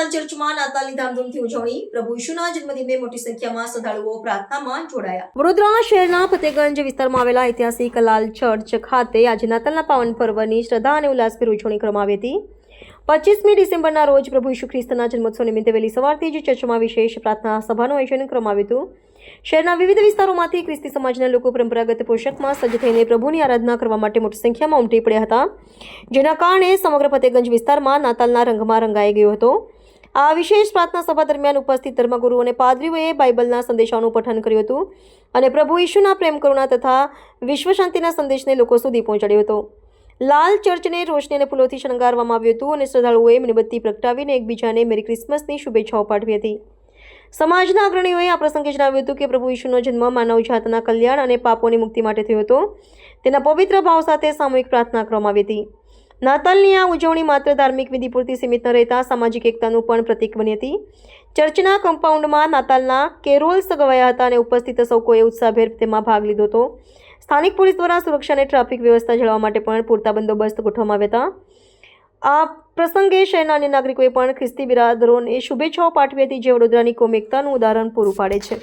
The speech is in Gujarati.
લાલ ચર્ચમાં નાતાલની ધામધૂમથી ઉજવણી. પ્રભુ ઈશુના જન્મદિને મોટી સંખ્યામાં શ્રદ્ધાળુઓ પ્રાર્થનામાં જોડાયા. વડોદરા શહેરના ફતેગંજ વિસ્તારમાં આવેલા ઐતિહાસિક લાલ ચર્ચ ખાતે આજે નાતાલના પાવન પર્વની શ્રદ્ધા અને ઉલ્લાસભેર ઉજવણી કરવામાં આવી હતી. 25મી ડિસેમ્બરના રોજ પ્રભુ ઈશુ ખ્રિસ્તના જન્મોત્સવ નિમિત્તે વહેલી સવારથી જ ચર્ચમાં વિશેષ પ્રાર્થના સભાનું આયોજન કરવામાં આવ્યું હતું. શહેરના વિવિધ વિસ્તારોમાંથી ખ્રિસ્તી સમાજના લોકો પરંપરાગત પોશાકમાં સજ્જ થઈને પ્રભુની આરાધના કરવા માટે મોટી સંખ્યામાં ઉમટી પડ્યા હતા, જેના કારણે સમગ્ર ફતેગંજ વિસ્તારમાં નાતાલના રંગમાં રંગાઈ ગયો હતો. આ વિશેષ પ્રાર્થના સભા દરમિયાન ઉપસ્થિત ધર્મગુરુઓ અને પાદરીઓએ બાઇબલના સંદેશાઓનું પઠન કર્યું હતું અને પ્રભુ ઈશુના પ્રેમ, કરુણા તથા વિશ્વ શાંતિના સંદેશને લોકો સુધી પહોંચાડ્યો હતો. લાલ ચર્ચને રોશની અને ફૂલોથી શણગારવામાં આવ્યું હતું અને શ્રદ્ધાળુઓએ મીણબત્તી પ્રગટાવીને એકબીજાને મેરી ક્રિસમસની શુભેચ્છાઓ પાઠવી હતી. સમાજના અગ્રણીઓએ આ પ્રસંગે જણાવ્યું હતું કે પ્રભુ ઈશુનો જન્મ માનવજાતના કલ્યાણ અને પાપોની મુક્તિ માટે થયો હતો. તેના પવિત્ર ભાવ સાથે સામૂહિક પ્રાર્થના કરવામાં આવી હતી. નાતાલની આ ઉજવણી માત્ર ધાર્મિક વિધિ પૂરતી સીમિત ન રહેતા સામાજિક એકતાનું પણ પ્રતીક બની હતી. ચર્ચના કમ્પાઉન્ડમાં નાતાલના કેરોલ્સ ગવાયા હતા અને ઉપસ્થિત સૌ કોઈએ ઉત્સાહભેર તેમાં ભાગ લીધો હતો. સ્થાનિક પોલીસ દ્વારા સુરક્ષા અને ટ્રાફિક વ્યવસ્થા જાળવવા માટે પણ પૂરતા બંદોબસ્ત ગોઠવવામાં આવ્યા હતા. આ પ્રસંગે શહેરના અન્ય નાગરિકોએ પણ ખ્રિસ્તી બિરાદરોને શુભેચ્છાઓ પાઠવી હતી, જે વડોદરાની કોમી એકતાનું ઉદાહરણ પૂરું પાડે છે.